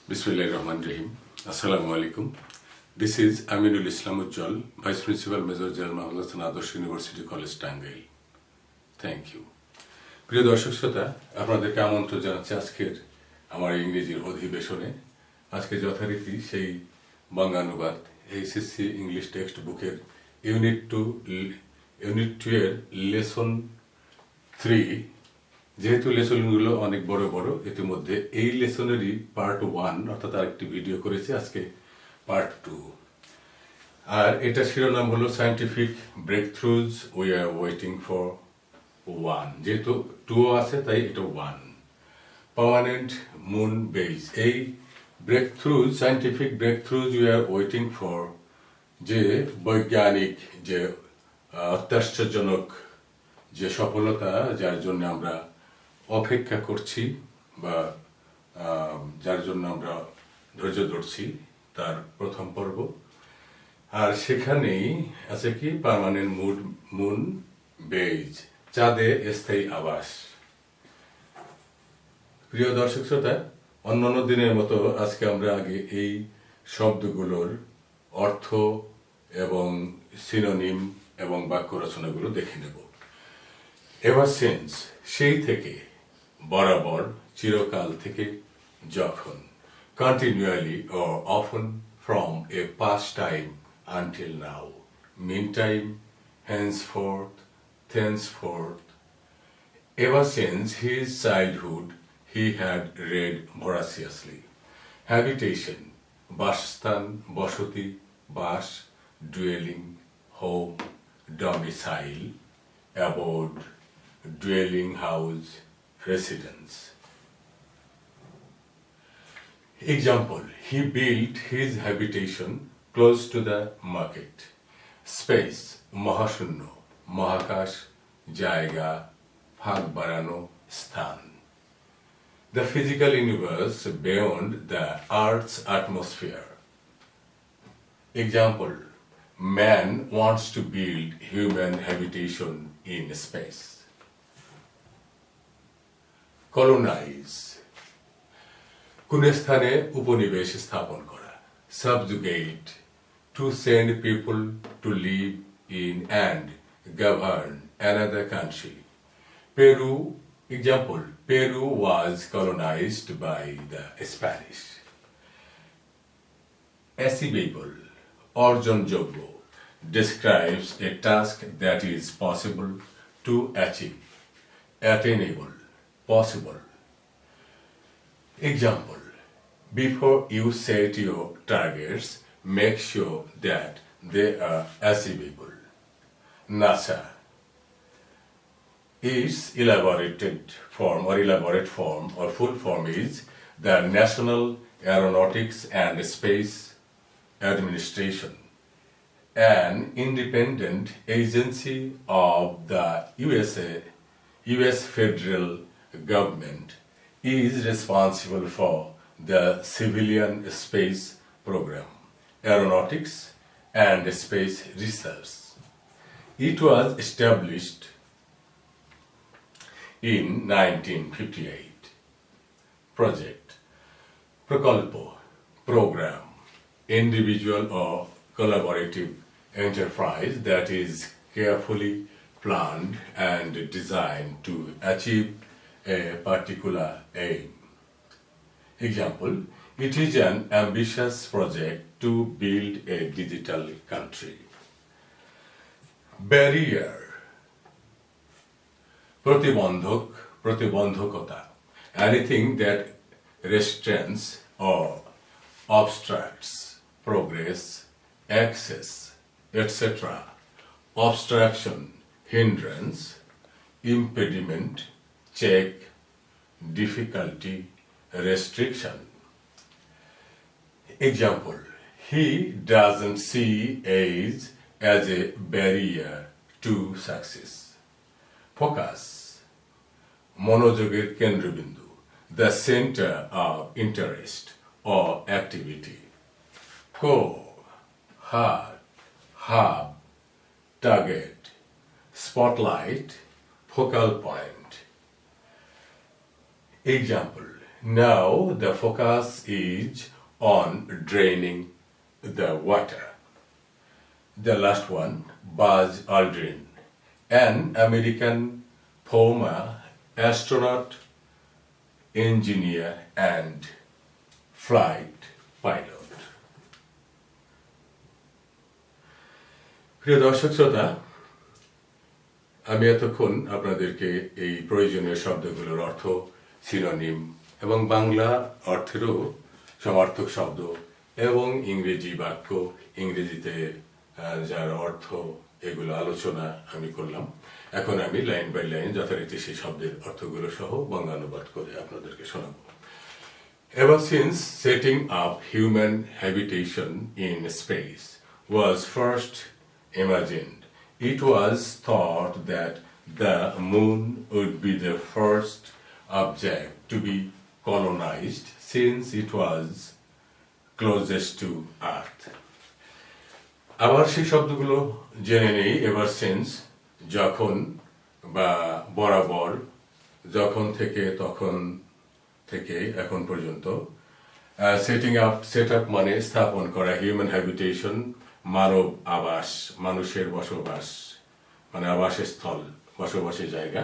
Bismillahirrahmanirrahim. Assalamu alaikum. This is Aminul Islam Ujjal, Vice Principal Major General Mohammad Hassan Adarsh University College, Tangail. Thank you. প্রিয় দর্শক শ্রোতা, আপনাদেরকে আমন্ত্রণ জানাচ্ছি আজকের আমার ইংরেজির অধিবেশনে। আজকে যথারীতি সেই বঙ্গানুবাদ এইচএসসি ইংলিশ টেক্সট বুকের ইউনিট 2 এর লেসন 3। যেহেতু লেসনগুলো অনেক বড় বড়, ইতিমধ্যে এই লেসনেরই পার্ট 1 অর্থাৎ আরেকটি ভিডিও করেছি, আজকে পার্ট 2। আর এটা শিরোনাম হলো scientific breakthroughs we are waiting for 1। যেহেতু 2 আছে তাই এটা 1। পার্মানেন্ট মুন বেজ, এই breakthroughs, scientific breakthroughs we are waiting for, যে বৈজ্ঞানিক যে অত্যাশ্চর্যজনক যে সফলতা যার জন্য আমরা অপেক্ষা করছি বা যার জন্য আমরা ধৈর্য ধরছি, তার প্রথম পর্ব। আর সেখানেই আছে কি পার্মানেন্ট মুন বেজ, চাঁদে স্থায়ী আবাস। প্রিয় দর্শক শ্রোতা, অন্যান্য দিনের মতো আজকে আমরা আগে এই শব্দগুলোর অর্থ এবং সিনোনিম এবং বাক্য রচনাগুলো দেখে নেব। এভার সিন্স, সেই থেকে, বরাবর, চিরকাল থেকে, যখন, continually or often, from a past time until now, meantime, henceforth, thenceforth. Ever since his childhood he had read voraciously. Habitation, বাসস্থান, বসতি, বাস, dwelling, home, domicile, abode, dwelling house, residence. Example, he built his habitation close to the market. Space, মহাশূন্য, মহাকাশ, জায়গা, ফাঁক বাড়ানো, স্থান। The physical universe beyond the Earth's atmosphere. Example, man wants to build human habitation in space. Colonize, কোন স্থানে উপনিবেশ স্থাপন করা। Subjugate, to send people to live in and govern another country. Peru, example, Peru was colonized by the Spanish. Achievable, অর্জনযোগ্য, describes a task that is possible to achieve. Attainable, possible. Example, before you set your targets, make sure that they are achievable. NASA, its elaborate form or full form is the National Aeronautics and Space Administration, an independent agency of the US federal government, is responsible for the civilian space program, aeronautics and space research. It was established in 1958. Project, প্রকল্প, program, individual or collaborative enterprise that is carefully planned and designed to achieve a particular aim. Example, it is an ambitious project to build a digital country. Barrier, প্রতিবন্ধক, প্রতিবন্ধকতা, anything that restrains or obstructs progress, access, etc. Obstruction, hindrance, impediment, check, difficulty, restriction. Example, he doesn't see age as a barrier to success. Focus, মনোযোগের কেন্দ্রবিন্দু, the center of interest or activity. Core, heart, hub, target, spotlight, focal point. Example, Now the focus is on draining the water. The last one, Buzz Aldrin, an American former astronaut, engineer and flight pilot. প্রিয় দর্শক শ্রোতা, আমি এতক্ষণ আপনাদেরকে এই প্রয়োজনীয় শব্দগুলোর অর্থ, synonym এবং বাংলা অর্থেরও সমার্থক শব্দ এবং ইংরেজি বাক্য, ইংরেজিতে যার অর্থ, এগুলো আলোচনা আমি করলাম। এখন আমি লাইন বাই লাইন যথারীতি সেই শব্দের অর্থগুলো সহ বঙ্গানুবাদ করে আপনাদেরকে শোনাব। Ever since setting up human habitation in space was first imagined, it was thought that the moon would be the first object to be colonized since it was closest to Earth. আবার সেই শব্দগুলো জেনে নেই। Ever since যখন বা বরাবর, যখন থেকে, তখন থেকে, এখন পর্যন্ত। সেট আপ মানে স্থাপন করা, হিউম্যান হ্যাবিটেশন মানব আবাস, মানুষের বসবাস, মানে আবাসের স্থল, বসবাসের জায়গা।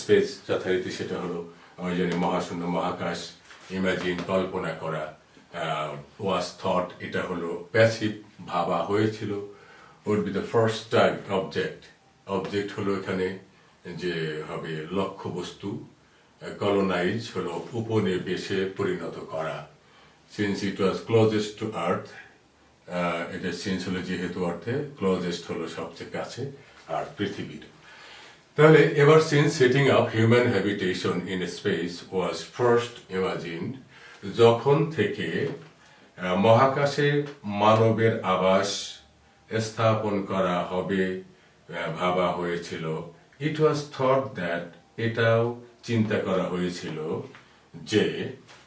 স্পেস যথারীতি সেটা হলো আমি জানি মহাশূন্য, মহাকাশ। ইমাজিন কল্পনা করা, ওয়াজ থট এটা হলো প্যাসিভ, ভাবা হয়েছিল। Would be the first time object, object হলো এখানে যে হবে লক্ষ্যবস্তু। কলোনাইজ হলো উপনিবেশে পরিণত করা। Since it was closest to earth, এটা সিন্স হলো যেহেতু অর্থে, ক্লোজেস্ট হলো সবচেয়ে কাছে, আর পৃথিবীর। তাহলে ever since setting up human habitation in space was first imagined, যখন থেকে মহাকাশে মানবের আবাস স্থাপন করা হবে ভাবা হয়েছিল। ইট ওয়াজ থট দ্যাট, এটাও চিন্তা করা হয়েছিল যে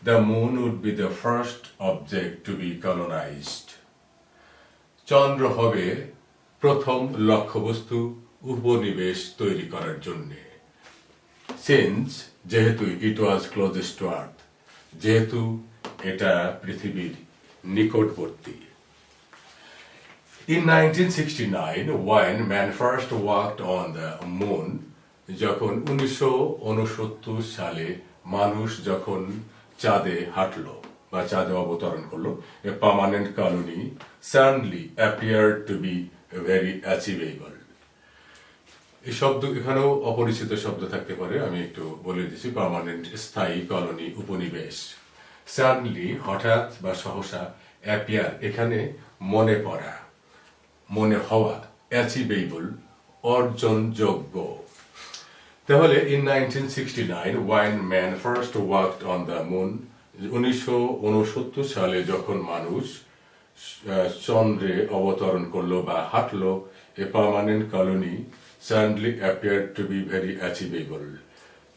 the moon would be the first object to be colonised, চন্দ্র হবে প্রথম লক্ষ্যবস্তু উপনিবেশ তৈরি করার জন্য। সিন্স যেহেতু, ইট ওয়াজ ক্লোজেস্ট টু আর্থ যেহেতু এটা পৃথিবীর নিকটবর্তী। In 1969, when man first walked on the moon, যখন 1969 সালে মানুষ যখন চাঁদে হাঁটলো বা চাঁদে অবতরণ করলো, a permanent colony suddenly appeared to be very achievable. এই শব্দ এখানেও অপরিচিত শব্দ থাকতে পারে, আমি একটু বলে দিচ্ছি। পার্মানেন্ট, স্থায়ী, কলোনি, উপনিবেশ। সাডেনলি হঠাৎ বা সহসা, অ্যাপিয়ার এখানে মনে পড়া, মনে হওয়া, অ্যাচিভেবল অর্জনযোগ্য। তাহলে in 1969 when man first walked on the moon, 1969 সালে যখন মানুষ চন্দ্রে অবতরণ করলো বা হাঁটলো, a permanent colony suddenly appeared to be very achievable,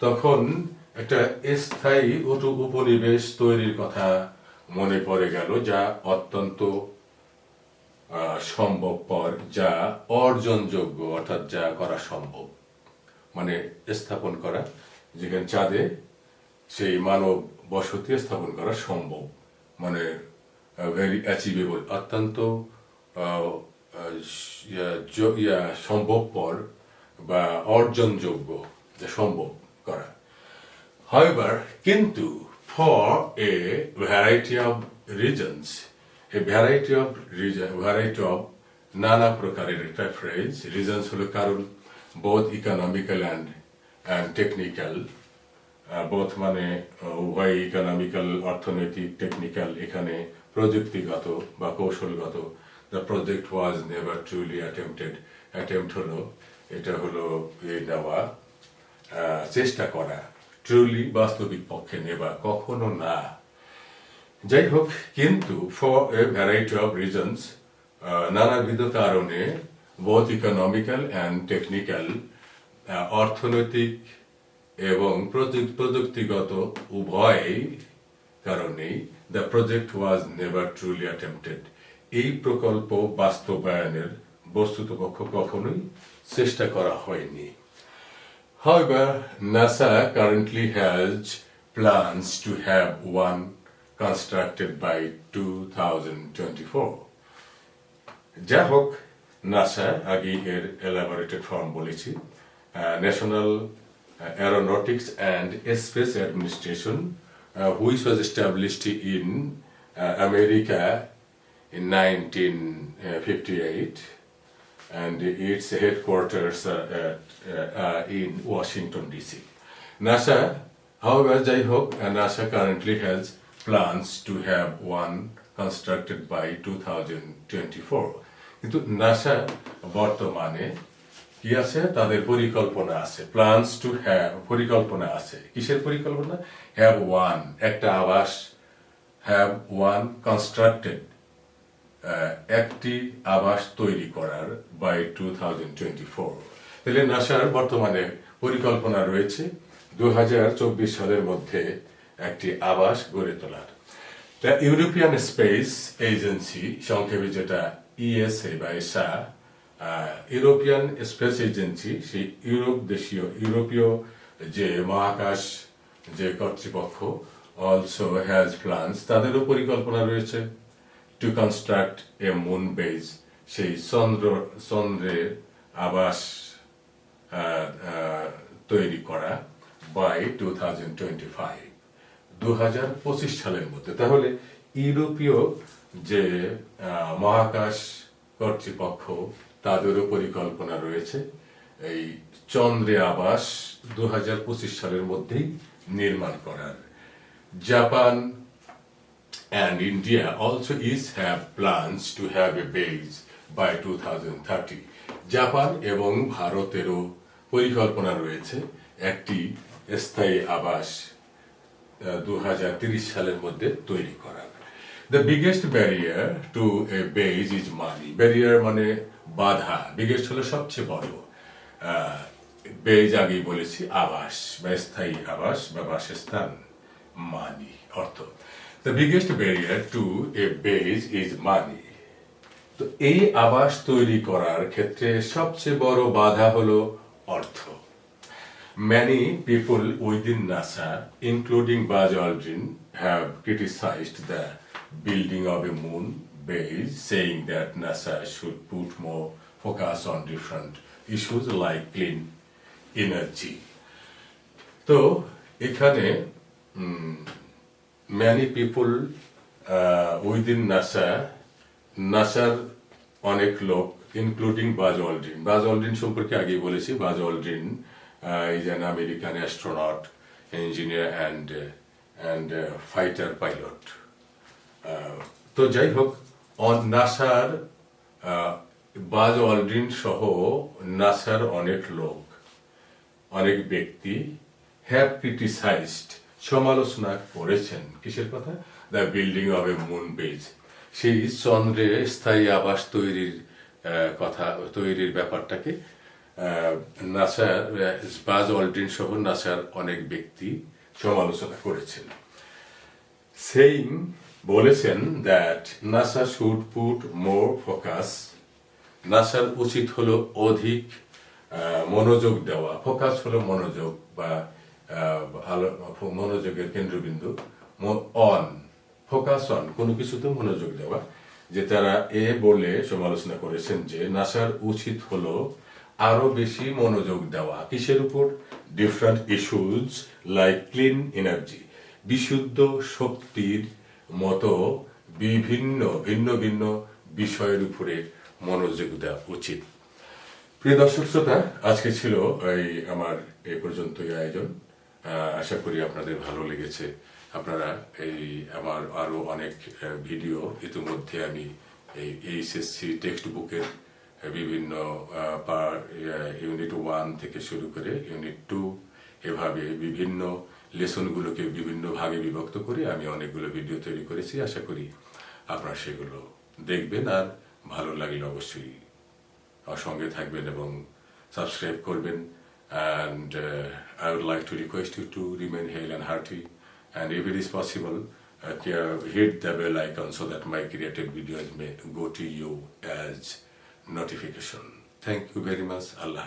তখন একটা স্থায়ী উপনিবেশ তৈরির কথা মনে পড়ে গেল, যা অত্যন্ত সম্ভবপর, যা অর্জনযোগ্য, অর্থাৎ যা করা সম্ভব, মানে স্থাপন করা, যেখানে চাঁদে সেই মানব বসতি স্থাপন করা সম্ভব, মানে ভেরি অ্যাচিভেবল, অত্যন্ত সম্ভবপর বা অর্জনযোগ্য, যা সম্ভব করা। However, কিন্তু for a variety of reasons, variety of নানা প্রকারের একটা ফ্রেজ, রিজনস হলো কারণ, both economical and technical, both মানে উভয়, ইকোনমিক্যাল অর্থনৈতিক, টেকনিক্যাল এখানে প্রযুক্তিগত বা কৌশলগত। The project was never truly attempted. Attempt হলো, এটা হলো নেওয়া, চেষ্টা করা, ট্রুলি বাস্তবিক পক্ষে নেবা, কখনো না। যাই হোক, কিন্তু for a variety of reasons, নানাবিধ কারণে, বোথ ইকোনমিক্যাল অ্যান্ড টেকনিক্যাল, অর্থনৈতিক এবং প্রযুক্তিগত উভয় কারণেই, the project was never truly attempted, এই প্রকল্প বাস্তবায়নের বস্তুতপক্ষ কখনোই চেষ্টা করা হয়নি। However, NASA currently has plans to have one constructed by 2024. যা হোক, নাসা আগেই এর এলাবোরেটেড ফর্ম বলেছি, national Aeronautics and Space Administration, which was established in America in 1958, and its headquarters in Washington DC. NASA, however, যাই হোক, NASA currently has plans to have one constructed by 2024. কিন্তু NASA বর্তমানে কি আছে, তাদের পরিকল্পনা আছে, প্ল্যানস টু হ্যাভ, পরিকল্পনা আছে। কিসের পরিকল্পনা? হ্যাভ ওয়ান, একটা আবাস, হ্যাভ ওয়ান কনস্ট্রাক্টেড, একটি আবাস তৈরি করার বাই 2024। তাহলে নাসার বর্তমানে পরিকল্পনা রয়েছে 2024 সালের মধ্যে একটি আবাস গড়ে তোলার। দ্য ইউরোপিয়ান স্পেস এজেন্সি, সংক্ষেপে যেটা ইএসএ বা এসা, ইউরোপিয়ান স্পেস এজেন্সি, সেই ইউরোপীয় যে মহাকাশ যে কর্তৃপক্ষ, অলসো হ্যাজ প্ল্যানস, তাদেরও পরিকল্পনা রয়েছে to construct a moon base, সেই চন্দ্রের আবাস তৈরি করা বাই 2025 সালের মধ্যে। তাহলে ইউরোপীয় যে মহাকাশ কর্তৃপক্ষ, তাদেরও পরিকল্পনা রয়েছে এই চন্দ্রে আবাস 2025 সালের মধ্যেই নির্মাণ করার। Japan and India also have plans to have a base by 2030. Japan এবং ভারতেরও পরিকল্পনা রয়েছে একটি স্থায়ী আবাস 2030 সালের মধ্যে তৈরি করার। The biggest barrier to a base is money. Barrier মানে বাধা, biggest হলো সবচেয়ে বড়, বেজ আগেই বলেছি আবাস বা স্থায়ী আবাস বা বাসস্থান, মানি অর্থ। The biggest barrier to a base is money. তো এই আবাস তৈরি করার ক্ষেত্রে সবচেয়ে বড় বাধা হলো অর্থ। Many people within NASA, including Buzz Aldrin, have criticized the building of a moon base, saying that NASA should put more focus on different issues like clean energy. তো এখানে many people within নাসার অনেক লোক, including Buzz Aldrin. Buzz Aldrin সম্পর্কে আগেই বলেছি, Buzz Aldrin is an American astronaut, engineer and fighter pilot. তো যাই হোক, নাসার বাজ অলড্রিন সহ নাসার অনেক লোক, অনেক ব্যক্তি হ্যাভ ক্রিটিসাইজড, সমালোচনা করেছেন কিসের কথা? The building of a moon base, সেই চন্দ্রে স্থায়ী আবাস তৈরির কথা, তৈরির ব্যাপারটাকে নাসার বাজ অলড্রিন সহ নাসার অনেক ব্যক্তি সমালোচনা করেছেন। সেইং, বলেছেন that NASA should put more focus, নাসার উচিত হলো অধিক মনোযোগ দেওয়া, ফোকাস হলো মনোযোগ বা মনোযোগের কেন্দ্রবিন্দু, অন, ফোকাস অন, কোনো কিছুতে মনোযোগ দেওয়া, যে তারা বলে সমালোচনা করেছেন যে নাসার উচিত হলো আরো বেশি মনোযোগ দেওয়া কিসের উপর? Different issues like clean energy, বিশুদ্ধ শক্তির মতো বিভিন্ন ভিন্ন ভিন্ন বিষয়ের উপরে মনোযোগ দেওয়া উচিত। প্রিয় দর্শক শ্রোতা, আজকে ছিল আমার এই পর্যন্তই আয়োজন। আশা করি আপনাদের ভালো লেগেছে। আপনারা আমার আরো অনেক ভিডিও ইতিমধ্যে আমি এই এইচএসসি টেক্সট বুকের বিভিন্ন ইউনিট 1 থেকে শুরু করে ইউনিট 2 এভাবে বিভিন্ন লেসনগুলোকে বিভিন্ন ভাগে বিভক্ত করে আমি অনেকগুলো ভিডিও তৈরি করেছি। আশা করি আপনারা সেগুলো দেখবেন, আর ভালো লাগলে অবশ্যই সঙ্গে থাকবেন এবং সাবস্ক্রাইব করবেন। And I would like to request you to remain hale and hearty, and if it is possible, hit the bell icon so that my created videos may go to you as notification. Thank you very much. Allah.